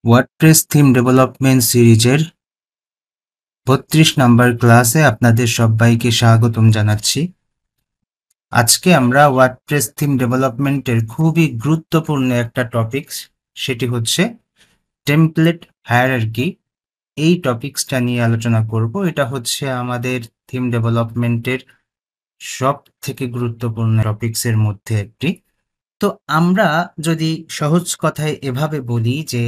WordPress theme development সিরিজের ৩২ নম্বর ক্লাসে আপনাদের সবাইকে স্বাগতম জানাচ্ছি। আজকে আমরা ওয়ার্ডপ্রেস থিম ডেভেলপমেন্টের খুবই গুরুত্বপূর্ণ একটা টপিকস, সেটি হচ্ছে টেমপ্লেট হায়ারার্কি। এই টপিকসটা নিয়ে আলোচনা করব। এটা হচ্ছে আমাদের থিম ডেভেলপমেন্টের সব থেকে গুরুত্বপূর্ণ টপিকসের মধ্যে একটি। তো আমরা যদি সহজ কথায় এভাবে বলি যে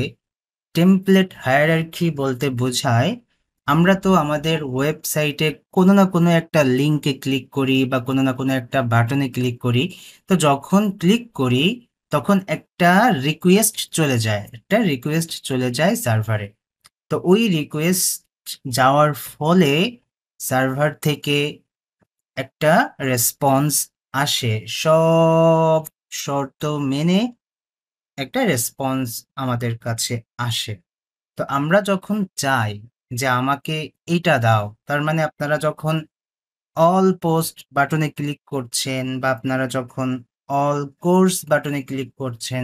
টেমপ্লেট হায়ারার্কি বলতে বোঝায় আমরা তো আমাদের ওয়েবসাইটে কোনো না কোনো একটা লিঙ্কে ক্লিক করি বা কোনো না কোনো একটা বাটনে ক্লিক করি। তো যখন ক্লিক করি তখন একটা রিকোয়েস্ট চলে যায় সার্ভারে। তো ওই রিকোয়েস্ট যাওয়ার ফলে সার্ভার থেকে একটা রেসপন্স আসে, সব শর্ত মেনে একটা রেসপন্স আমাদের কাছে আসে। তো আমরা যখন চাই যে আমাকে এইটা দাও, তার মানে আপনারা যখন অল পোস্ট বাটনে ক্লিক করছেন বা আপনারা যখন অল কোর্স বাটনে ক্লিক করছেন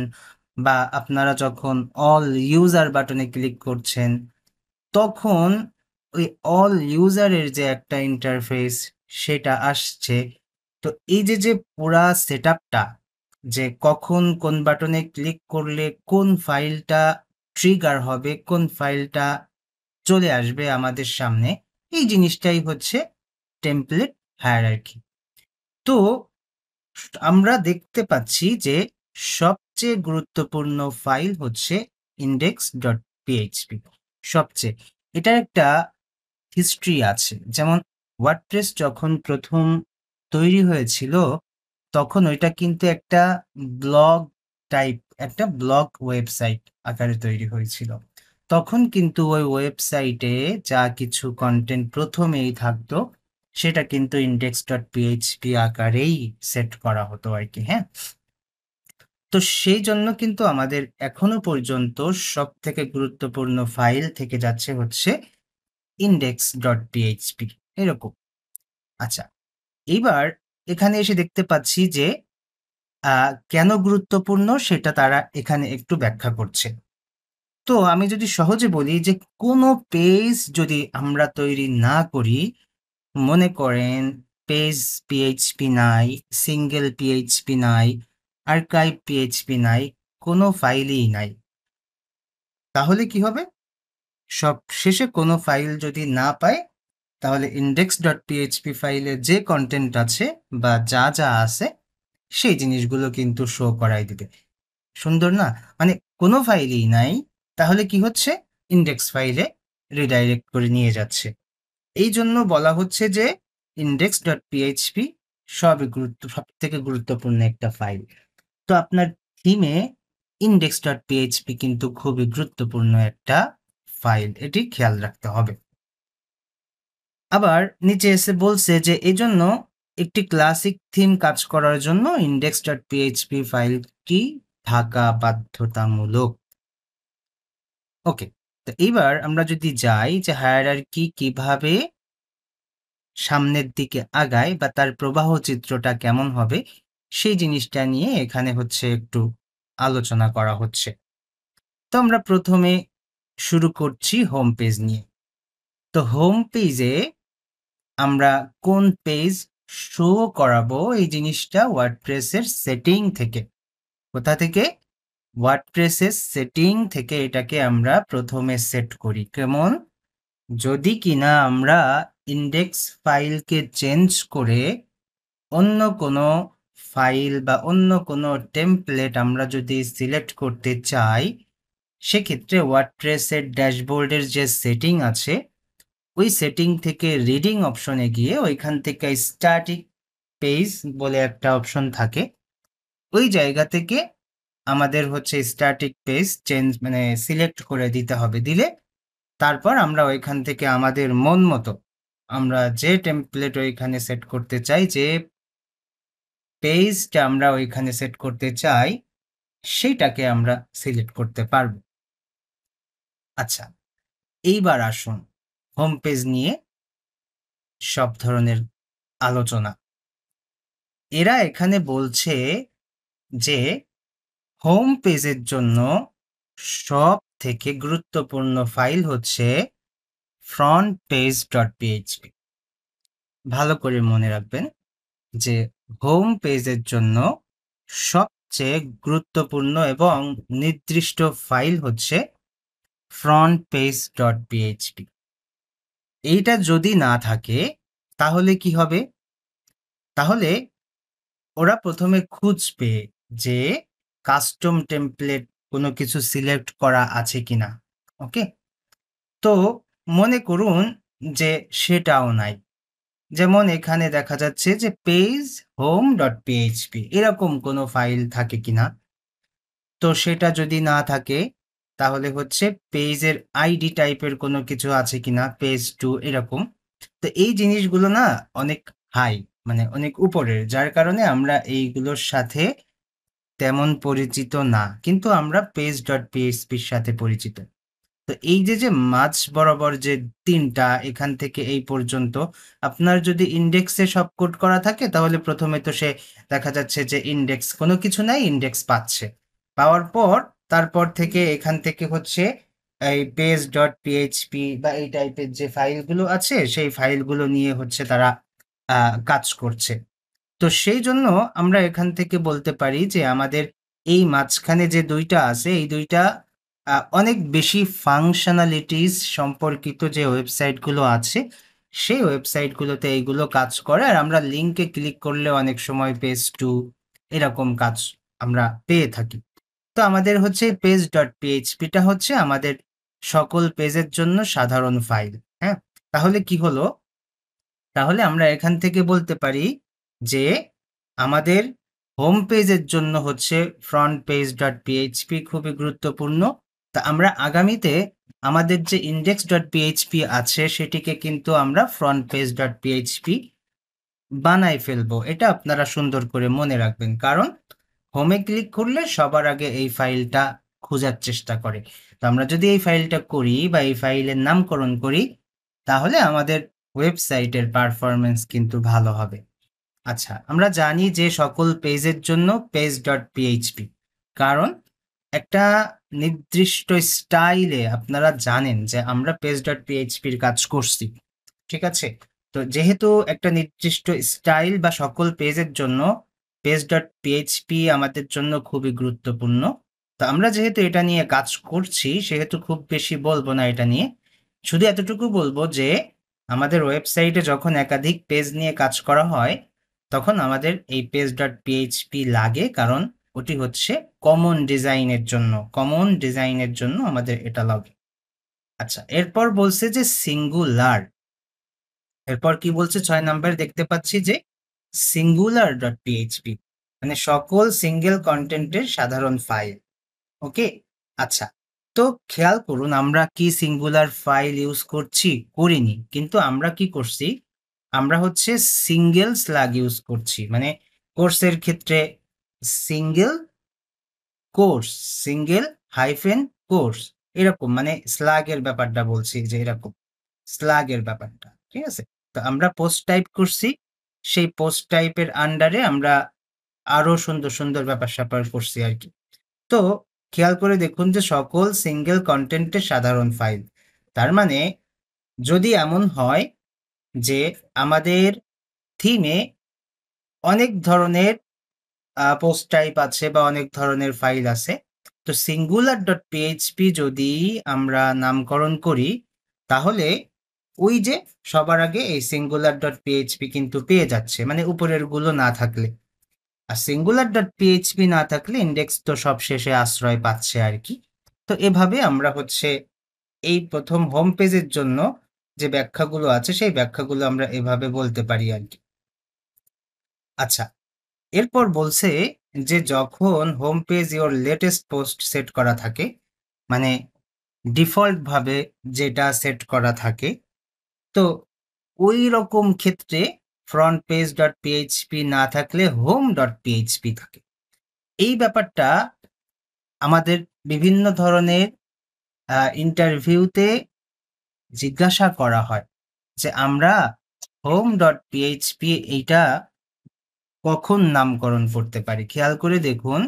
বা আপনারা যখন অল ইউজার বাটনে ক্লিক করছেন, তখন ওই অল ইউজারের যে একটা ইন্টারফেস সেটা আসছে। তো এই যে পুরা সেটআপটা, যে কখন কোন বাটনে ক্লিক করলে কোন ফাইলটা ট্রিগার হবে, কোন ফাইলটা চলে আসবে আমাদের সামনে, এই জিনিসটাই হচ্ছে টেমপ্লেট হায়ারার্কি। তো আমরা দেখতে পাচ্ছি যে সবচেয়ে গুরুত্বপূর্ণ ফাইল হচ্ছে index.php। সবচেয়ে এটার একটা হিস্ট্রি আছে। যেমন ওয়ার্ডপ্রেস যখন প্রথম তৈরি হয়েছিল তখন ওইটা কিন্তু একটা ব্লগ একটা ব্লগ ওয়েবসাইট আকারে তৈরি হয়েছিল। তখন কিন্তু ওই ওয়েবসাইটে যা কিছু কন্টেন্ট প্রথমেই থাকতো সেটা কিন্তু index.php আকারেই সেট করা হতো আর কি। হ্যাঁ, তো সেই জন্য কিন্তু আমাদের এখনো পর্যন্ত সব থেকে গুরুত্বপূর্ণ ফাইল থেকে যাচ্ছে হচ্ছে index.php এরকম। আচ্ছা, এইবার এখানে এসে দেখতে পাচ্ছি যে কেন গুরুত্বপূর্ণ সেটা তারা এখানে একটু ব্যাখ্যা করছে। তো আমি যদি সহজে বলি যে কোনো পেজ যদি আমরা তৈরি না করি, মনে করেন পেজ পিএইচপি নাই, সিঙ্গেল পিএইচপি নাই, আর্কাইভ পিএইচপি নাই, কোনো ফাইলই নাই, তাহলে কি হবে? সব শেষে কোনো ফাইল যদি না পায় তাহলে index.php ফাইলে যে কন্টেন্ট আছে বা যা আছে সেই জিনিসগুলো কিন্তু শো করাই দিবে। সুন্দর না? মানে কোনো ফাইলই নাই, তাহলে কি হচ্ছে? ইনডেক্স ফাইলে রিডাইরেক্ট করে নিয়ে যাচ্ছে। এই জন্য বলা হচ্ছে যে index.php সবথেকে গুরুত্বপূর্ণ একটা ফাইল। তো আপনার থিমে index.php কিন্তু খুবই গুরুত্বপূর্ণ একটা ফাইল, এটি খেয়াল রাখতে হবে। আবার নিচে এসে বলছে যে এজন্য একটি ক্লাসিক থিম কাজ করার জন্য index.php ফাইলটি থাকা বাধ্যতামূলক। ওকে, তো এইবার আমরা যদি যাই যে হায়ারার্কি কিভাবে সামনের দিকে আগায় বা তার প্রবাহ চিত্রটা কেমন হবে, সেই জিনিসটা নিয়ে এখানে হচ্ছে একটু আলোচনা করা হচ্ছে। তো আমরা প্রথমে শুরু করছি হোম পেজ নিয়ে। তো হোম পেজে আমরা কোন পেজ শো করাবো এই জিনিসটা ওয়ার্ডপ্রেসের সেটিং থেকে, কোথা থেকে? ওয়ার্ডপ্রেসের সেটিং থেকে এটাকে আমরা প্রথমে সেট করি। কেমন? যদি কিনা আমরা ইনডেক্স ফাইলকে চেঞ্জ করে অন্য কোনো ফাইল বা অন্য কোনো টেমপ্লেট আমরা যদি সিলেক্ট করতে চাই, সেক্ষেত্রে ওয়ার্ডপ্রেসের ড্যাশবোর্ডের যে সেটিং আছে ওই সেটিং থেকে রিডিং অপশনে গিয়ে ওইখান থেকে স্ট্যাটিক পেজ বলে একটা অপশন থাকে, ওই জায়গা থেকে আমাদের হচ্ছে স্ট্যাটিক পেজ চেঞ্জ মানে সিলেক্ট করে দিতে হবে। দিলে তারপর আমরা ওইখান থেকে আমাদের মন মতো আমরা যে টেমপ্লেট ওইখানে সেট করতে চাই, যে পেজটা আমরা ওইখানে সেট করতে চাই, সেইটাকে আমরা সিলেক্ট করতে পারবো। আচ্ছা, এইবার আসুন হোম পেজ নিয়ে সব ধরনের আলোচনা। এরা এখানে বলছে যে হোম পেজের জন্য সব থেকে গুরুত্বপূর্ণ ফাইল হচ্ছে frontpage.php। ভালো করে মনে রাখবেন যে হোম পেজের জন্য সবচেয়ে গুরুত্বপূর্ণ এবং নির্দিষ্ট ফাইল হচ্ছে frontpage.php। এইটা যদি না থাকে তাহলে কি হবে? তাহলে ওরা প্রথমে খুঁজবে যে কাস্টম টেমপ্লেট কোনো কিছু সিলেক্ট করা আছে কিনা। ওকে, তো মনে করুন যে সেটাও নাই। যেমন এখানে দেখা যাচ্ছে যে পেজ হোম ডট পিএইচপি এরকম কোনো ফাইল থাকে কিনা। তো সেটা যদি না থাকে তাহলে হচ্ছে পেজের আইডি টাইপের কোনো কিছু আছে কিনা, পেজ টু এরকম। তো এই জিনিসগুলো না অনেক হাই, মানে অনেক উপরের, যার কারণে আমরা এইগুলোর সাথে তেমন পরিচিত না, কিন্তু আমরা পেজ ডট পিএইচপির সাথে পরিচিত। তো এই যে মাঝ বরাবর যে ৩টা এখান থেকে এই পর্যন্ত আপনার যদি ইন্ডেক্সে সব কোড করা থাকে তাহলে প্রথমে তো সে দেখা যাচ্ছে যে ইন্ডেক্স কোনো কিছু নাই, ইন্ডেক্স পাচ্ছে। পাওয়ার পর তারপর থেকে এখান থেকে হচ্ছে এই পেজ ডট পিএইচপি বা এই টাইপের যে ফাইলগুলো আছে সেই ফাইলগুলো নিয়ে হচ্ছে তারা কাজ করছে। তো সেই জন্য আমরা এখান থেকে বলতে পারি যে আমাদের এই মাঝখানে যে ২টা আছে এই ২টা অনেক বেশি ফাংশনালিটিস সম্পর্কিত যে ওয়েবসাইটগুলো আছে সেই ওয়েবসাইটগুলোতে এইগুলো কাজ করে। আর আমরা লিঙ্কে ক্লিক করলে অনেক সময় পেজ টু এরকম কাজ আমরা পেয়ে থাকি। তো আমাদের হচ্ছে পেজ ডট পিএইচপিটা হচ্ছে আমাদের সকল পেজের জন্য সাধারণ ফাইল। হ্যাঁ, তাহলে কি হলো? তাহলে আমরা এখান থেকে বলতে পারি যে আমাদের হোম পেজের জন্য হচ্ছে ফ্রন্ট পেজ ডট পিএইচপি খুবই গুরুত্বপূর্ণ। তা আমরা আগামীতে আমাদের যে ইন্ডেক্স ডট পিএইচপি আছে সেটিকে কিন্তু আমরা ফ্রন্ট পেজ ডট পিএইচপি বানাই ফেলবো। এটা আপনারা সুন্দর করে মনে রাখবেন, কারণ হোমে ক্লিক করলে সবার আগে এই ফাইলটা খোঁজার চেষ্টা করে। তো আমরা যদি এই ফাইলটা করি বা এই ফাইলের নামকরণ করি তাহলে আমাদের ওয়েবসাইটের পারফরম্যান্স কিন্তু ভালো হবে। আচ্ছা, আমরা জানি যে সকল পেজের জন্য পেজ ডট পিএইচপি, কারণ একটা নির্দিষ্ট স্টাইলে আপনারা জানেন যে আমরা পেজ ডট পিএইচপির কাজ করছি। ঠিক আছে? তো যেহেতু একটা নির্দিষ্ট স্টাইল বা সকল পেজের জন্য পেজ ডট পিএইচপি আমাদের জন্য খুবই গুরুত্বপূর্ণ। তো আমরা যেহেতু এটা নিয়ে কাজ করছি সেহেতু খুব বেশি বলবো না এটা নিয়ে। শুধু এতটুকু বলবো যে আমাদের ওয়েবসাইটে যখন একাধিক পেজ নিয়ে কাজ করা হয় তখন আমাদের এই পেজ ডট পিএইচপি লাগে, কারণ ওটি হচ্ছে কমন ডিজাইনের জন্য আমাদের এটা লাগে। আচ্ছা, এরপর বলছে যে সিঙ্গুলার। এরপর কি বলছে ৬ নাম্বার দেখতে পাচ্ছি যে সিঙ্গুলার ডট পিএইচপি মানে সকল সিঙ্গেল কন্টেন্টের সাধারণ ফাইল। ওকে, আচ্ছা, তো খেয়াল করুন আমরা কি সিঙ্গুলার ফাইল ইউজ করিনি, কিন্তু আমরা কি করছি, আমরা হচ্ছে সিঙ্গেল স্ল্যাগ ইউজ করছি। মানে কোর্সের ক্ষেত্রে single course, single hyphen course, এরকম মানে স্ল্যাগের ব্যাপারটা বলছি, যে এরকম স্ল্যাগের ব্যাপারটা। ঠিক আছে? তো আমরা পোস্ট টাইপ করছি, সেই পোস্ট টাইপের আন্ডারে আমরা আরো সুন্দর ব্যাপার-স্যাপার করছি আরকি। তো খেয়াল করে দেখুন যে সকল সিঙ্গেল কন্টেন্টের সাধারণ ফাইল। তার মানে যদি এমন হয় যে আমাদের থিমে অনেক ধরনের পোস্ট টাইপ আছে বা অনেক ধরনের ফাইল আছে, তো সিঙ্গুলার ডট পিএইচপি যদি আমরা নামকরণ করি তাহলে ওই যে সবার আগে এই সিঙ্গুলার ডট পিএইচপি কিন্তু পেয়ে যাচ্ছে, মানে উপরের গুলো না থাকলে। আর সিঙ্গুলার ডট পিএইচপি না থাকলে ইন্ডেক্স তো সব শেষে আশ্রয় পাচ্ছে আর কি। তো এভাবে আমরা হচ্ছে এই প্রথম হোম পেজের জন্য যে ব্যাখ্যাগুলো আছে সেই ব্যাখ্যাগুলো আমরা এভাবে বলতে পারি আর কি। আচ্ছা, এরপর বলছে যে যখন home page your latest post set করা থাকে, মানে ডিফল্ট ভাবে যেটা সেট করা থাকে, তো ওই রকম ক্ষেত্রে ফ্রন্ট পেজ ডট পিএইচপি না থাকলে হোম ডট পিএইচপি থাকে। এই ব্যাপারটা আমাদের বিভিন্ন ধরনের ইন্টারভিউতে জিজ্ঞাসা করা হয় যে আমরা হোম ডট পিএইচপি এইটা কখন নামকরণ করতে পারি। খেয়াল করে দেখুন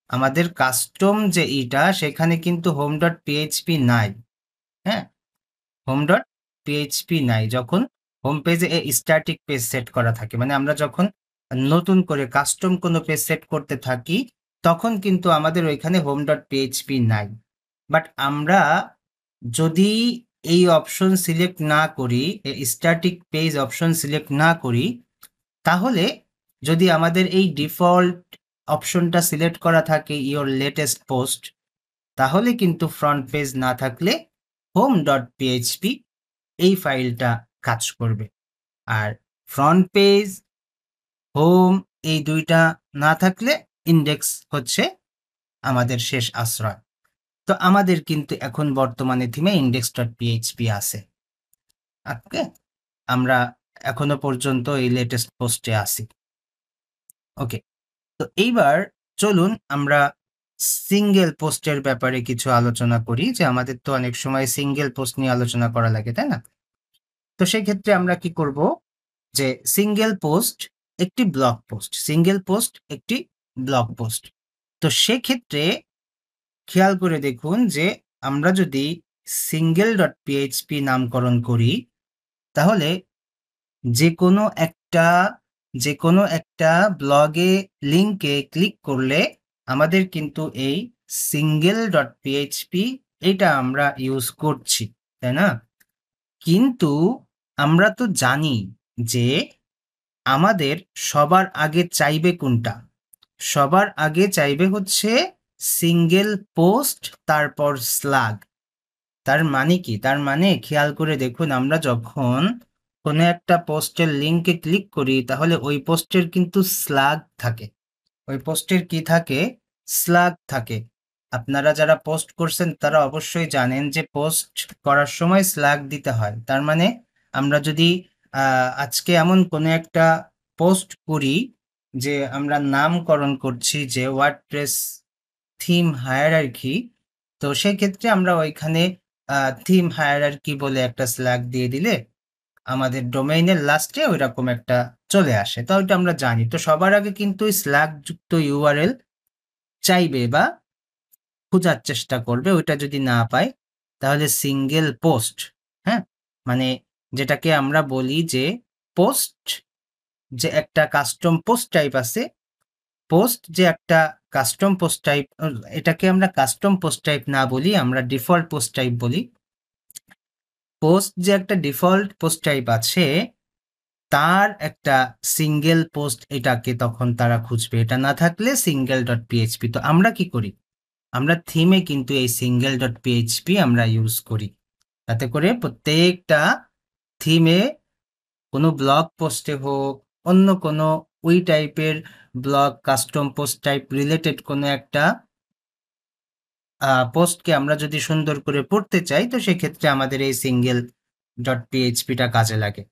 আমাদের কাস্টম যে এটা সেখানে কিন্তু হোম ডট পিএইচপি নাই। হ্যাঁ, হোম ডট পিএইচপি নাই যখন হোম পেজে স্ট্যাটিক পেজ সেট করা থাকে, মানে আমরা যখন নতুন করে কাস্টম কোনো পেজ সেট করতে থাকি তখন কিন্তু আমাদের ওইখানে হোম ডট পিএইচপি নাই। বাট আমরা যদি এই অপশন সিলেক্ট না করি, স্ট্যাটিক পেজ অপশন সিলেক্ট না করি, তাহলে যদি আমাদের এই ডিফল্ট অপশনটা সিলেক্ট করা থাকে ইওর লেটেস্ট পোস্ট, তাহলে কিন্তু ফ্রন্ট পেজ না থাকলে হোম ডট পিএইচপি এই ফাইলটা কাজ করবে। আর ফ্রন্ট পেজ, হোম এই দুইটা না থাকলে ইন্ডেক্স হচ্ছে আমাদের শেষ আশ্রয়। তো আমাদের কিন্তু এখন বর্তমানে থিমে ইন্ডেক্স ডট পিএইচপি আছে। ওকে, আমরা এখনো পর্যন্ত এই লেটেস্ট পোস্টে আছি। ওকে, তো এইবার চলুন আমরা সিঙ্গেল পোস্টের ব্যাপারে কিছু আলোচনা করি, যে আমাদের তো অনেক সময় সিঙ্গেল পোস্ট নিয়ে আলোচনা করা লাগে, তাই না? তো সেই ক্ষেত্রে আমরা কি করব, যে সিঙ্গেল পোস্ট একটি ব্লগ পোস্ট, সিঙ্গেল পোস্ট একটি ব্লগ পোস্ট। তো সেক্ষেত্রে খেয়াল করে দেখুন যে আমরা যদি সিঙ্গেল ডট পিএইচপি নামকরণ করি, তাহলে যে কোনো একটা ব্লগে লিঙ্কে ক্লিক করলে আমাদের কিন্তু এই সিঙ্গেল ডট পিএইচপি এটা আমরা ইউজ করছি, তাই না? কিন্তু আমরা তো জানি যে আমাদের সবার আগে চাইবে কোনটা? সবার আগে চাইবে হচ্ছে সিঙ্গেল পোস্ট, তারপর স্লাগ। তার মানে কি? তার মানে খেয়াল করে দেখুন, আমরা যখন কোনো একটা পোস্টের লিঙ্কে ক্লিক করি তাহলে ওই পোস্টের কিন্তু স্লাগ থাকে। ওই পোস্টের কি থাকে? স্লাগ থাকে। আপনারা যারা পোস্ট করছেন তারা অবশ্যই জানেন যে পোস্ট করার সময় স্লাগ দিতে হয়। তার মানে আমরা যদি আজকে এমন কোনো একটা পোস্ট করি যে আমরা নামকরণ করছি যে ওয়ার্ডপ্রেস থিম হায়ারার্কি, তো সেক্ষেত্রে আমরা ওইখানে থিম হায়ারার্কি বলে একটা স্ল্যাগ দিয়ে দিলে আমাদের ডোমেইনের লাস্টে ওইরকম একটা চলে আসে। তো ওইটা আমরা জানি। তো সবার আগে কিন্তু স্ল্যাগ যুক্ত ইউআরএল চাইবে বা খোঁজার চেষ্টা করবে। ওইটা যদি না পায় তাহলে সিঙ্গেল পোস্ট, হ্যাঁ, মানে যেটাকে আমরা বলি যে পোস্ট যে একটা কাস্টম পোস্ট টাইপ আছে, পোস্ট যে একটা কাস্টম পোস্ট টাইপ, এটাকে আমরা কাস্টম পোস্ট টাইপ না বলি, আমরা ডিফল্ট পোস্ট টাইপ বলি। পোস্ট যে একটা ডিফল্ট পোস্ট টাইপ আছে তার একটা সিঙ্গেল পোস্ট, এটাকে তখন তারা খুঁজবে। এটা না থাকলে সিঙ্গেল ডট পিএইচপি। তো আমরা কি করি? আমরা থিমে কিন্তু এই সিঙ্গেল ডট পিএইচপি আমরা ইউজ করি, তাতে করে প্রত্যেকটা থিমে কোনো ব্লগ পোস্টে হোক, অন্য কোনো ওই টাইপের blog custom post type related কোনো একটা পোস্টকে আমরা যদি সুন্দর করে পড়তে চাই, তো সেক্ষেত্রে আমাদের এই সিঙ্গেল ডট পিএইচপিটা কাজে লাগে।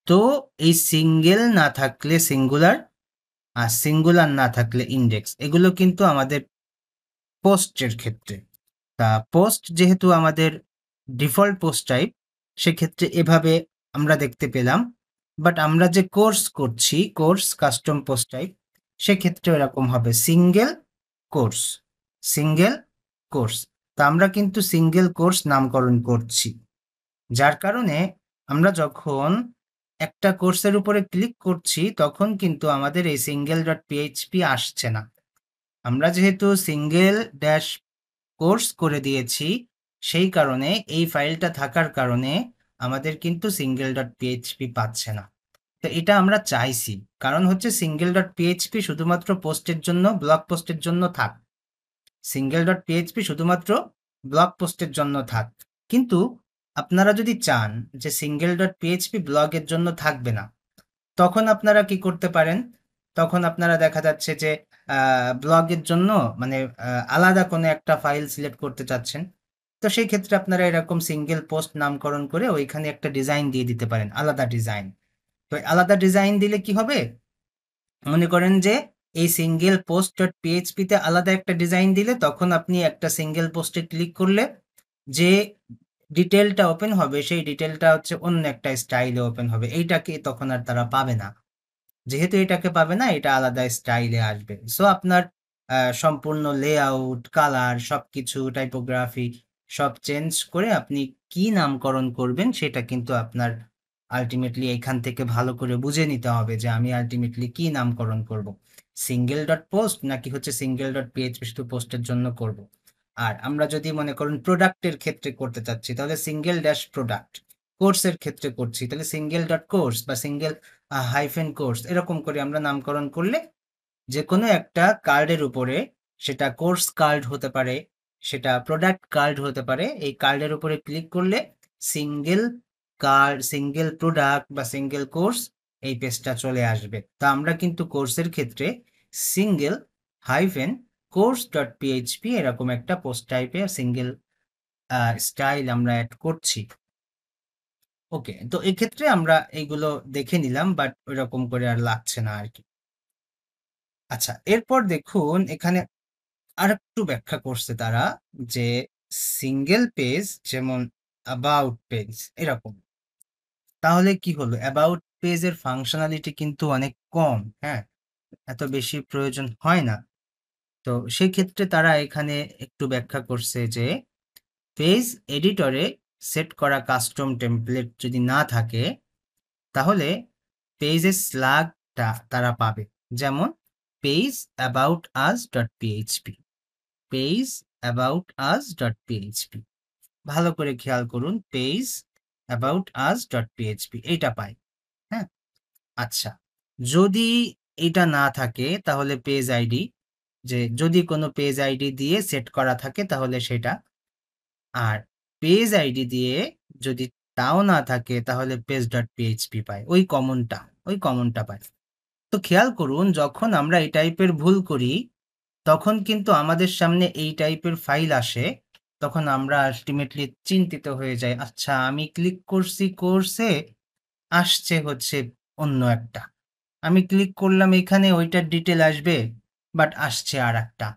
তো এই সিঙ্গেল না থাকলে সিঙ্গুলার, আর সিঙ্গুলার না থাকলে ইন্ডেক্স, এগুলো কিন্তু আমাদের পোস্টের ক্ষেত্রে। তা পোস্ট যেহেতু আমাদের ডিফল্ট পোস্ট টাইপ, সেক্ষেত্রে এভাবে আমরা দেখতে পেলাম। বাট আমরা যে কোর্স করছি, কোর্স কাস্টম পোস্ট টাইপ, সেক্ষেত্রে এরকম হবে সিঙ্গেল কোর্স, সিঙ্গেল কোর্স। তা আমরা কিন্তু সিঙ্গেল কোর্স নামকরণ করছি, যার কারণে আমরা যখন একটা কোর্সের উপরে ক্লিক করছি তখন কিন্তু আমাদের এই সিঙ্গেল ডট পিএইচপি আসছে না। আমরা যেহেতু সিঙ্গেল ড্যাশ কোর্স করে দিয়েছি, সেই কারণে এই ফাইলটা থাকার কারণে আমাদের কিন্তু সিঙ্গেল ডট পিএইচপি পাচ্ছে না। তো এটা আমরা চাইছি, কারণ হচ্ছে সিঙ্গেল ডট পিএইচপি শুধুমাত্র পোস্টের জন্য, ব্লগ পোস্টের জন্য থাক। সিঙ্গেল ডট পিএইচপি শুধুমাত্র ব্লগ পোস্টের জন্য থাক। কিন্তু আপনারা যদি চান যে সিঙ্গেল ডট পিএইচপি ব্লগের জন্য থাকবে না, তখন আপনারা কি করতে পারেন? তখন আপনারা দেখা যাচ্ছে যে ব্লগের জন্য মানে আলাদা কোনো একটা ফাইল সিলেক্ট করতে চাচ্ছেন। তো সেই ক্ষেত্রে আপনারা এরকম সিঙ্গেল পোস্ট নামকরণ করে ওইখানে একটা ডিজাইন দিয়ে দিতে পারেন, আলাদা ডিজাইন। তো আলাদা ডিজাইন দিলে কি হবে? মনে করেন যে এই সিঙ্গেল পোস্ট ডট পিএইচপিতে আলাদা একটা ডিজাইন দিলে তখন আপনি একটা সিঙ্গেল পোস্টে ক্লিক করলে যে ডিটেলটা ওপেন হবে সেই ডিটেলটা হচ্ছে অন্য একটা স্টাইলে ওপেন হবে। এইটাকে তখন আর তারা পাবে না। যেহেতু এটাকে পাবে না, এটা আলাদা স্টাইলে আসবে। সো আপনার সম্পূর্ণ লেআউট, কালার সবকিছু টাইপোগ্রাফি সব চেঞ্জ করে আপনি কি নামকরণ করবেন সেটা কিন্তু আপনার আল্টিমেটলি এখান থেকে ভালো করে বুঝে নিতে হবে যে আমি আল্টিমেটলি কি নামকরণ করব। সিঙ্গেল ডট পোস্ট নাকি হচ্ছে সিঙ্গেল ডট পিএইচপি শুধু পোস্টের জন্য করব। আর আমরা যদি মনে করুন প্রোডাক্টের ক্ষেত্রে করতে চাচ্ছি তাহলে সিঙ্গেল ড্যাশ প্রোডাক্ট, কোর্সের ক্ষেত্রে করছি তাহলে সিঙ্গেল ডট কোর্স বা সিঙ্গেল হাইফেন কোর্স, এরকম করে আমরা নামকরণ করলে যে কোনো একটা কার্ডের উপরে, সেটা কোর্স কার্ড হতে পারে, সেটা প্রোডাক্ট কার্ড হতে পারে, এই কার্ডের উপরে ক্লিক করলে সিঙ্গেল কার্ড, সিঙ্গেল প্রোডাক্ট বা সিঙ্গেল কোর্স এই পেজটা চলে আসবে। তা আমরা কিন্তু কোর্সের ক্ষেত্রে single hyphen course dot PHP এরকম একটা পোস্ট টাইপের সিঙ্গেল স্টাইল আমরা অ্যাড করছি। ওকে, তো এক্ষেত্রে আমরা এইগুলো দেখে নিলাম, বাট ওইরকম করে আর লাগছে না আর কি। আচ্ছা, এরপর দেখুন এখানে আরেকটু ব্যাখ্যা করছে তারা যে সিঙ্গেল পেজ যেমন অ্যাবাউট পেজ এরকম। তাহলে কি হলো, অ্যাবাউট পেজের ফাংশনালিটি কিন্তু অনেক কম, হ্যাঁ, এত বেশি প্রয়োজন হয় না। তো সেই ক্ষেত্রে তারা এখানে একটু ব্যাখ্যা করছে যে পেজ এডিটরে সেট করা কাস্টম টেমপ্লেট যদি না থাকে তাহলে পেজের স্ল্যাগটা তারা পাবে, যেমন page about us dot PHP, page about us dot PHP. ভালো করে খেয়াল করুন, page about us dot PHP এইটা পাই, হ্যাঁ। আচ্ছা, যদি এটা না থাকে তাহলে পেজ আইডি, যে যদি কোনো পেজ আইডি দিয়ে সেট করা থাকে তাহলে সেটা, আর পেজ আইডি দিয়ে যদি তাও না থাকে তাহলে পেজ ডট পিএইচপি পাই, ওই কমনটা পাই। তো খেয়াল করুন যখন আমরা এই টাইপের ভুল করি তখন কিন্তু আমাদের সামনে এই টাইপের ফাইল আসে, তখন আমরা আলটিমেটলি চিন্তিত হয়ে যাই, আচ্ছা আমি ক্লিক করছি কোর্সে, আসছে হচ্ছে অন্য একটা, আমি ক্লিক করলাম এখানে ওইটার ডিটেল আসবে, বাট আসছে আর একটা।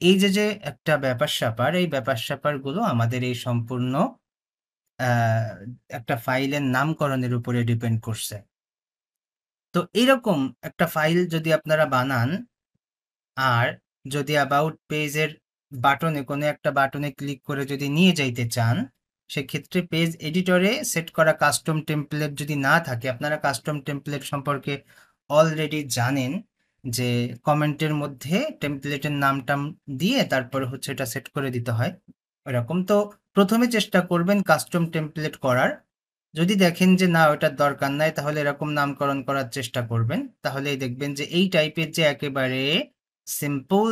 এই যে যে একটা ব্যাপার স্যাপার, এই ব্যাপার স্যাপারগুলো আমাদের এই সম্পূর্ণ একটা ফাইলের নামকরণের উপরে ডিপেন্ড করছে। তো এইরকম একটা ফাইল যদি আপনারা বানান আর যদি অ্যাবাউট পেজের বাটনে কোনো একটা বাটনে ক্লিক করে যদি নিয়ে যাইতে চান, সেক্ষেত্রে পেজ এডিটরে সেট করা কাস্টম টেমপ্লেট যদি না থাকে, আপনারা কাস্টম টেমপ্লেট সম্পর্কে অলরেডি জানেন যে কমেন্টের মধ্যে টেমপ্লেটের নাম-টাম দিয়ে তারপরে হচ্ছে এটা সেট করে দিতে হয়। ওইরকম তো প্রথমে চেষ্টা করবেন কাস্টম টেমপ্লেট করার। যদি দেখেন যে না ওটার দরকার নাই তাহলে এরকম নামকরণ করার চেষ্টা করবেন। তাহলেই দেখবেন যে এই টাইপের যে একেবারে সিম্পল,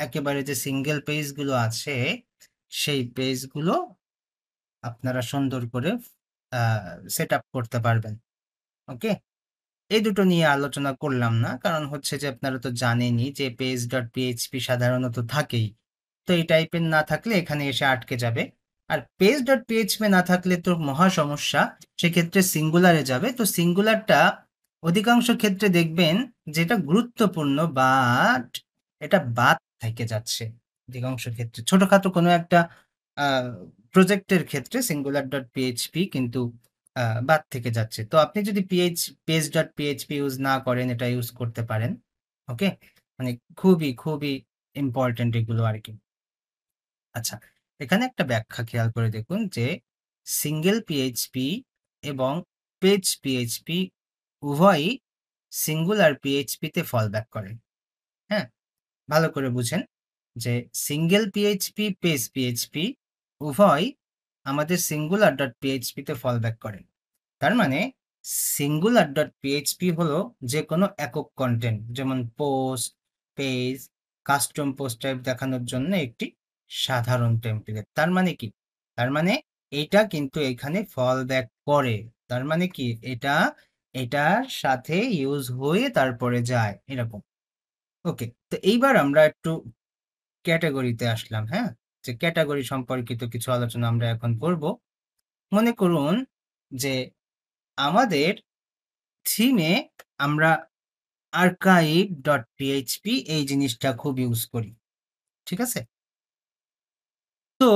একেবারে যে সিঙ্গেল পেজগুলো আছে সেই পেজগুলো আপনারা সুন্দর করে সেট আপ করতে পারবেন। ওকে, এই দুটো নিয়ে আলোচনা করলাম না, কারণ হচ্ছে যে আপনারা তো জানেনই যে পেজ ডট পিএইচপি সাধারণত থাকেই, তো এই টাইপের না থাকলে এখানে এসে আটকে যাবে। আর পেজ ডট পিএইচপি না থাকলে তো মহা সমস্যা, সেক্ষেত্রে সিঙ্গুলারে যাবে। তো সিঙ্গুলারটা অধিকাংশ ক্ষেত্রে দেখবেন যেটা গুরুত্বপূর্ণ, বাট এটা বাদ থেকে যাচ্ছে অধিকাংশ ক্ষেত্রে। ছোটখাটো কোনো একটা প্রজেক্টের ক্ষেত্রে সিঙ্গুলার ডট পিএইচপি কিন্তু বাদ থেকে যাচ্ছে। তো আপনি যদি পেজ ডট পিএইচপি ইউজ না করেন, এটা ইউজ করতে পারেন। ওকে, মানে খুবই ইম্পর্টেন্ট এগুলো আর কি। আচ্ছা, এখানে একটা ব্যাখ্যা খেয়াল করে দেখুন যে সিঙ্গেল পিএইচপি এবং পেজ পিএইচপি উভয়ই সিঙ্গুলার পিএইচপিতে ফল ব্যাক করে, হ্যাঁ। ভালো করে বুঝেন যে সিঙ্গেল পিএইচপি, পেজ পিএইচপি উভয় আমাদের সিঙ্গুলার ডট পিএইচপিতে ফল ব্যাক করে। তার মানে সিঙ্গুলার ডট পিএইচপি হলো যে কোনো একক কন্টেন্ট, যেমন post, page, custom post type দেখানোর জন্য একটি সাধারণ টেমপ্লেট। তার মানে কি, তার মানে এটা কিন্তু এখানে ফল ব্যাক করে, তার মানে কি এটা এটার সাথে ইউজ হয়ে তারপরে যায় এরকম। ওকে, তো এইবার আমরা একটু ক্যাটাগরিতে আসলাম, হ্যাঁ, যে ক্যাটাগরি সম্পর্কিত কিছু আলোচনা আমরা এখন করব। মনে করুন যে আমাদের থিমে আমরা আর্কাইভ ডট পিএইচপি এই জিনিসটা খুব ইউজ করি, ঠিক আছে। তো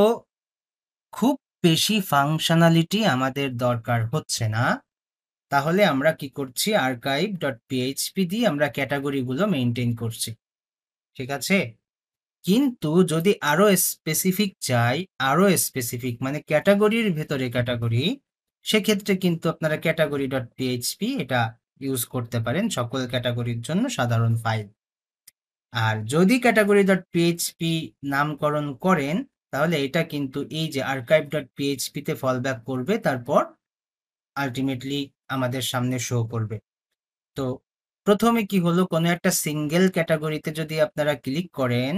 খুব বেশি ফাংশনালিটি আমাদের দরকার হচ্ছে না, তাহলে আমরা কি করছি, আর্কাইভ ডট পিএইচপি দিয়ে আমরা ক্যাটাগরিগুলো মেনটেন করছি, ঠিক আছে। কিন্তু যদি আরো স্পেসিফিক চাই, আরো স্পেসিফিক মানে ক্যাটেগরির ভেতরে ক্যাটেগরি, সেক্ষেত্রে কিন্তু আপনারা category.php এটা ইউজ করতে পারেন সকল ক্যাটেগরির জন্য সাধারণ ফাইল। আর যদি category.php নামকরণ করেন তাহলে এটা কিন্তু এই যে archive.php তে ফলব্যাক করবে, তারপর আল্টিমেটলি আমাদের সামনে শো করবে। তো প্রথমে কি হলো, কোনো একটা সিঙ্গেল ক্যাটাগরিতে যদি আপনারা ক্লিক করেন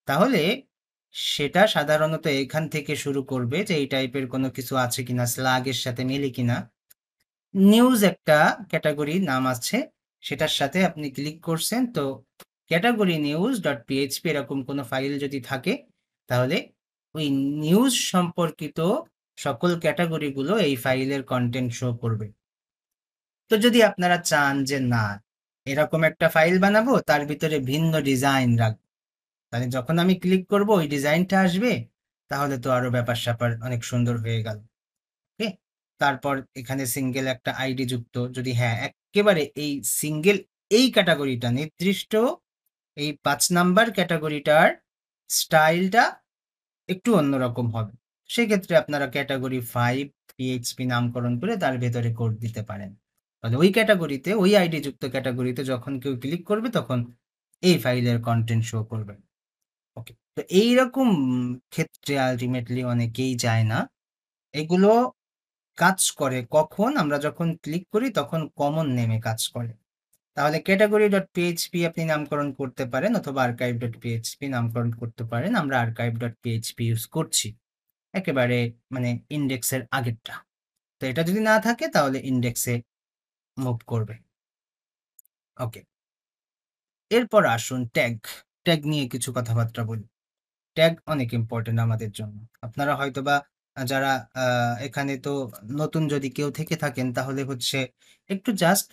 তাহলে সেটা সাধারণত এখান থেকে শুরু করবে যে এই টাইপের কোনো কিছু আছে কিনা, স্লাগের সাথে মেলে কিনা। নিউজ একটা ক্যাটাগরি নাম আছে, সেটার সাথে আপনি ক্লিক করছেন, তো ক্যাটাগরি নিউজ ডট পিএইচপি এরকম কোনো ফাইল যদি থাকে তাহলে ওই নিউজ সম্পর্কিত সকল ক্যাটাগরিগুলো এই ফাইলের কন্টেন্ট শো করবে। তো যদি আপনারা চান যে না এরকম একটা ফাইল বানাবো, তার ভিতরে ভিন্ন ডিজাইন রাখবো, তাহলে যখন আমি ক্লিক করব ওই ডিজাইনটা আসবে, তাহলে তো আরো ব্যাপার স্যাপার অনেক সুন্দর হয়ে গেল। ওকে, তারপর এখানে সিঙ্গেল একটা আইডি যুক্ত, যদি হ্যাঁ একেবারে এই সিঙ্গেল এই ক্যাটাগরিটা নির্দিষ্ট এই 5 নাম্বার ক্যাটাগরিটার স্টাইলটা একটু অন্যরকম হবে, সেক্ষেত্রে আপনারা ক্যাটাগরি 5 পিএইচপি নামকরণ করে তার ভেতরে কোড দিতে পারেন। তাহলে ওই ক্যাটাগরিতে ওই আইডি যুক্ত ক্যাটাগরিতে যখন কেউ ক্লিক করবে তখন এই ফাইলের কন্টেন্ট শো করবে। ওকে, তো এইরকম ক্ষেত্রে আলটিমেটলি অনেকেই যায় না। এগুলো কাজ করে কখন, আমরা যখন ক্লিক করি তখন কমন নেমে কাজ করে। তাহলে category.php আপনি নামকরণ করতে পারেন অথবা archive.php নামকরণ করতে পারেন। আমরা archive.php ইউজ করছি একেবারে মানে ইন্ডেক্সের আগেরটা। তো এটা যদি না থাকে তাহলে ইন্ডেক্সে মুভ করবে। ওকে, এরপর আসুন ট্যাগ নিয়ে কিছু কথাবার্তা বলি। ট্যাগ অনেক ইম্পর্টেন্ট আমাদের জন্য। আপনারা হয়তোবা যারা এখানে তো নতুন যদি কেউ থেকে থাকেন তাহলে হচ্ছে একটু জাস্ট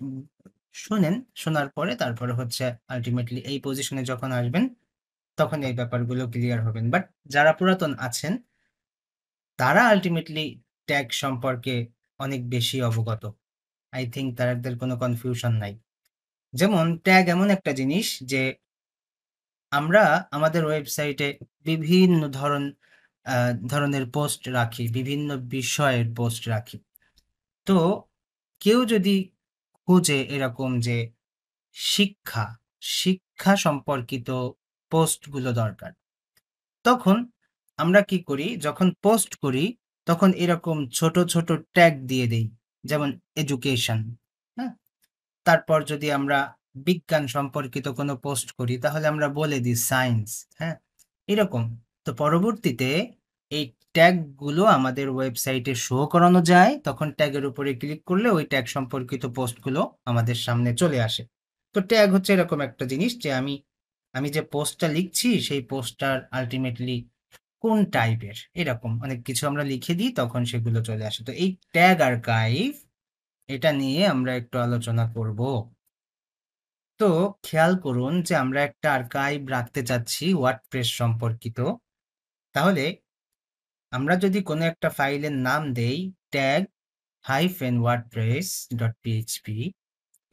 শোনেন, শোনার পরে তারপরে হচ্ছে আল্টিমেটলি এই পজিশনে যখন আসবেন তখন এই ব্যাপারগুলো ক্লিয়ার হবেন। বাট যারা পুরাতন আছেন তারা আল্টিমেটলি ট্যাগ সম্পর্কে অনেক বেশি অবগত। আই থিংক তাদের কোনো কনফিউশন নাই। যেমন ট্যাগ এমন একটা জিনিস যে আমরা আমাদের ওয়েবসাইটে বিভিন্ন ধরনের পোস্ট রাখি, বিভিন্ন বিষয়ের পোস্ট রাখি। তো কেউ যদি খুঁজে এরকম যে শিক্ষা, শিক্ষা সম্পর্কিত পোস্টগুলো দরকার, তখন আমরা কি করি, যখন পোস্ট করি তখন এরকম ছোট, ছোট ট্যাগ দিয়ে দেই। যেমন এডুকেশন, হ্যাঁ? তারপর যদি আমরা বিজ্ঞান সম্পর্কিত কোনো পোস্ট করি তাহলে আমরা বলে দিই সায়েন্স, হ্যাঁ? এরকম। তো পরবর্তীতে এই ট্যাগগুলো আমাদের ওয়েবসাইটে শো করানো যায়, তখন ট্যাগের উপরে ক্লিক করলে ওই ট্যাগ সম্পর্কিত পোস্টগুলো আমাদের সামনে চলে আসে। তো ট্যাগ হচ্ছে এরকম একটা জিনিস যে আমি যে পোস্টটা লিখছি সেই পোস্টটার আল্টিমেটলি কোন টাইপের, এরকম অনেক কিছু আমরা লিখে দিই তখন সেগুলো চলে আসে। তো এই ট্যাগ আর্কাইভ এটা নিয়ে আমরা একটু আলোচনা করব। তো খেয়াল করুন যে আমরা একটা আর্কাইভ রাখতে চাচ্ছি ওয়ার্ডপ্রেস সম্পর্কিত। তাহলে আমরা যদি কোনো একটা ফাইলের নাম দেই tag-wordpress.php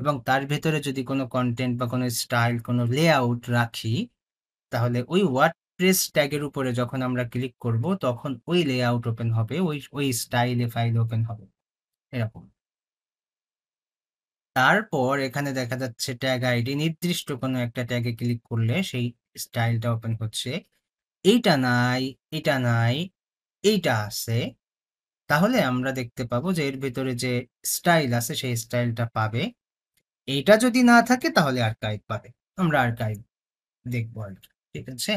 এবং তার ভেতরে যদি কোনো কন্টেন্ট বা কোনো স্টাইল, কোনো লেআউট রাখি, তাহলে ওই ওয়ার্ডপ্রেস ট্যাগের উপরে যখন আমরা ক্লিক করব তখন ওই লেআউট ওপেন হবে, ওই স্টাইলে ফাইল ওপেন হবে, এরকম। তারপর এখানে দেখা যাচ্ছে ট্যাগ আইডি, নির্দিষ্ট কোনো একটা ট্যাগে ক্লিক করলে সেই স্টাইলটা ওপেন হচ্ছে। এইটা নাই, এটা নাই, এইটা আছে, তাহলে আমরা দেখতে পাবো যে এর ভেতরে যে স্টাইল আছে সেই স্টাইলটা পাবে। এইটা যদি না থাকে তাহলে আর্কাইভ পাবে। আমরা আর্কাইভ দেখবো আর কি, ঠিক আছে?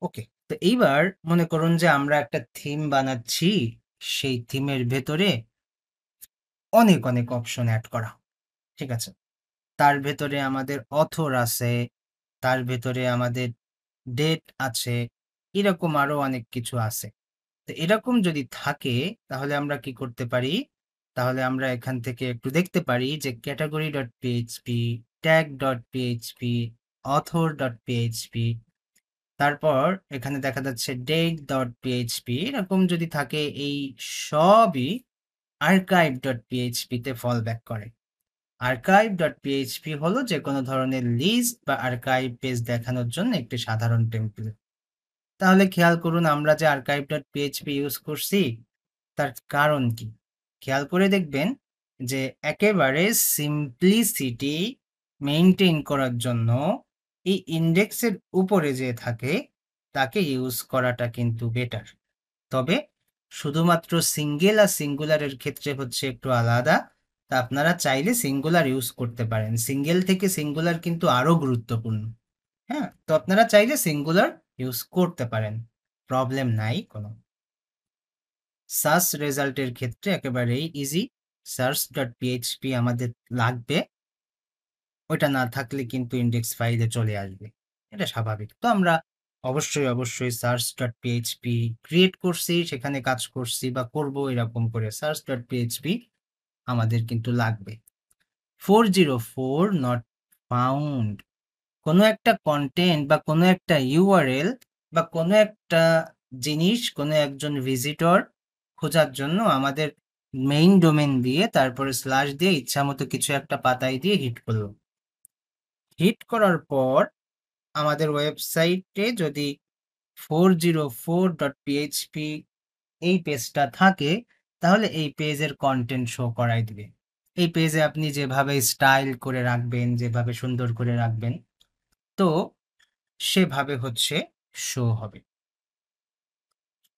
ওকে, তো এইবার মনে করুন যে আমরা একটা থিম বানাচ্ছি, সেই থিমের ভেতরে অনেক অনেক অপশন অ্যাড করা, ঠিক আছে? তার ভেতরে আমাদের অথর আছে, তার ভেতরে আমাদের ডেট আছে, এরকম আরো অনেক কিছু আছে। তো এরকম যদি থাকে তাহলে আমরা কি করতে পারি? তাহলে আমরা এখান থেকে একটু দেখতে পারি যে category.php, tag.php, author.php, তারপর এখানে দেখা যাচ্ছে date.php, এরকম যদি থাকে এই সবই archive.php তে ফল ব্যাক করে। archive.php হলো যে কোনো ধরনের লিস্ট বা আর্কাইভ পেজ দেখানোর জন্য একটি সাধারণ টেমপ্লেট। তাহলে খেয়াল করুন আমরা যে archive.php ইউজ করছি তার কারণ কি? খেয়াল করে দেখবেন যে একেবারে সিম্পলিসিটি মেইনটেইন করার জন্য এই ইন্ডেক্সের উপরে যে থাকে তাকে ইউজ করাটা কিন্তু বেটার। তবে শুধুমাত্র সিঙ্গেল আর সিঙ্গুলারের ক্ষেত্রে হচ্ছে একটু আলাদা। তা আপনারা চাইলে সিঙ্গুলার ইউজ করতে পারেন। সিঙ্গেল থেকে সিঙ্গুলার কিন্তু আরো গুরুত্বপূর্ণ। হ্যাঁ, তো আপনারা চাইলে সিঙ্গুলার ইউজ করতে পারেন, প্রবলেম নাই কোনো। সার্চ রেজাল্টের ক্ষেত্রে একেবারেই ইজি। search.php আমাদের লাগবে, ওইটা না থাকলে কিন্তু ইন্ডেক্স ফাইলে চলে আসবে, এটা স্বাভাবিক। তো আমরা অবশ্যই search.php ক্রিয়েট করছি, সেখানে কাজ করছি বা করব, এরকম করে search.php আমাদের কিন্তু লাগবে। 404 নট ফাউন্ড, কোনো একটা কন্টেন্ট বা কোনো একটা ইউআরএল বা কোনো একটা জিনিস কোনো একজন ভিজিটর খোঁজার জন্য আমাদের মেইন ডোমেন দিয়ে তারপরে স্ল্যাশ দিয়ে ইচ্ছামতো কিছু একটা পাতায় দিয়ে হিট করলো। হিট করার পর আমাদের ওয়েবসাইটে যদি 404.php এই পেজটা থাকে তাহলে এই পেজের কন্টেন্ট শো করাই দিবে। এই পেজে আপনি যেভাবে স্টাইল করে রাখবেন, যেভাবে সুন্দর করে রাখবেন, তো সেভাবে হচ্ছে শো হবে।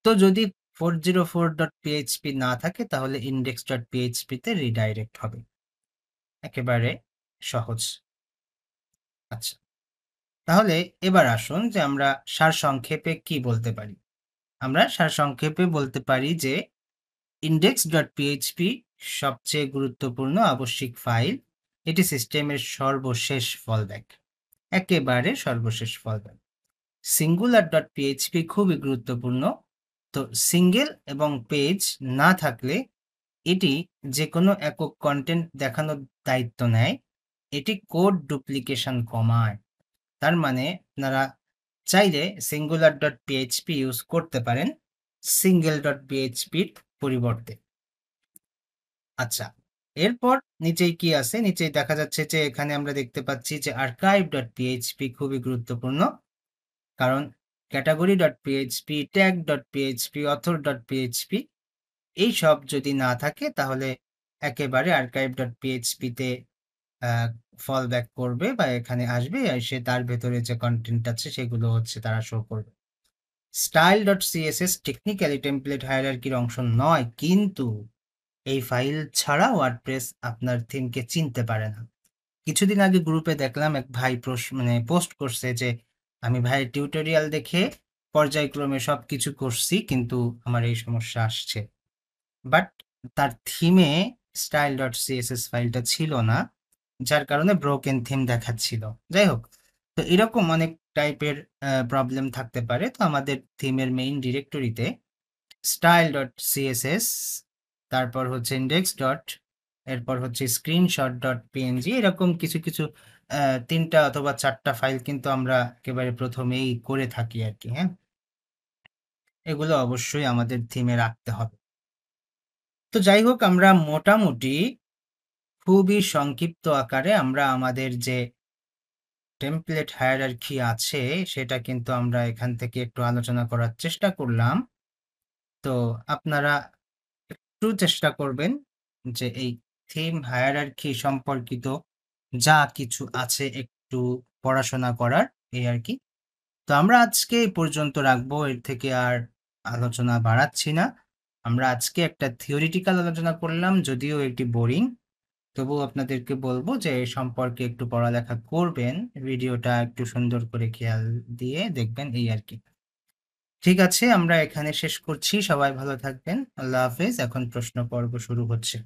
তো যদি 404.php না থাকে তাহলে index.php তে রিডাইরেক্ট হবে, একেবারে সহজ। আচ্ছা, তাহলে এবার আসুন যে আমরা সারসংক্ষেপে কি বলতে পারি। আমরা সারসংক্ষেপে বলতে পারি যে index.php সবচেয়ে গুরুত্বপূর্ণ আবশ্যিক ফাইল, এটি সিস্টেমের সর্বশেষ ফলব্যাক, একেবারে সর্বশেষ ফলব্যাক। singular.php খুবই গুরুত্বপূর্ণ। তো সিঙ্গেল এবং পেজ না থাকলে এটি যে কোনো একক কন্টেন্ট দেখানোর দায়িত্ব নেয়, এটি কোড ডুপ্লিকেশন কমায়। তার মানে আপনারা চাইলে singular.php ইউজ করতে পারেন single.php পরিবর্তে। আচ্ছা, এরপর নিচেই কি আছে? নিচেই দেখা যাচ্ছে যে এখানে আমরা দেখতে পাচ্ছি যে archive.php খুবই গুরুত্বপূর্ণ, কারণ category.php, tag.php, author.php এই সব যদি না থাকে তাহলে একেবারে archive.php তে ফল ব্যাক করবে বা এখানে আসবে, এসে তার ভেতরে যে কন্টেন্ট আছে সেগুলো হচ্ছে তারা শো করবে। style.css টেকনিক্যালি টেমপ্লেট হায়ারার্কির অংশ নয়, কিন্তু এই ফাইল ছাড়া ওয়ার্ডপ্রেস আপনার থিমকে চিনতে পারে না। কিছুদিন আগে গ্রুপে দেখলাম এক ভাই পোস্ট করছে যে আমি ভাইয়ের টিউটোরিয়াল দেখে পর্যায়ক্রমে সবকিছু করছি কিন্তু আমার এই সমস্যা আসছে। বাট তার থিমে style.css ফাইলটা ছিল না, যার কারণে ব্রোকেন থিম দেখাচ্ছিল। যাই হোক, তো এরকম অনেক টাইপের প্রবলেম থাকতে পারে। তো আমাদের থিমের মেইন ডিরেক্টরিতে style.css, তারপর হচ্ছে index ডট, এরপর হচ্ছে screenshot.png, এরকম কিছু কিছু 3টা অথবা 4টা ফাইল কিন্তু আমরা একেবারে প্রথমেই করে থাকি আর কি। হ্যাঁ, এগুলো অবশ্যই আমাদের থিমে রাখতে হবে। তো যাই হোক, আমরা মোটামুটি খুবই সংক্ষিপ্ত আকারে আমরা আমাদের যে টেমপ্লেট হায়ারার্কি আছে সেটা কিন্তু আমরা এখান থেকে একটু আলোচনা করার চেষ্টা করলাম। তো আপনারা একটু চেষ্টা করবেন যে এই থিম হায়ারার্কি সম্পর্কিত যা কিছু আছে একটু পড়াশোনা করার, এই আর কি। তো আমরা আজকে এই পর্যন্ত রাখবো, এর থেকে আর আলোচনা বাড়াচ্ছি না। আমরা আজকে একটা থিওরিটিক্যাল আলোচনা করলাম, যদিও এটি বোরিং, তবুও আপনাদেরকে বলবো যে এই সম্পর্কে একটু পড়ালেখা করবেন, ভিডিওটা একটু সুন্দর করে খেয়াল দিয়ে দেখবেন, এই আর কি। ঠিক আছে, আমরা এখানে শেষ করছি। সবাই ভালো থাকবেন। আল্লাহ হাফেজ। এখন প্রশ্ন পর্ব শুরু হচ্ছে।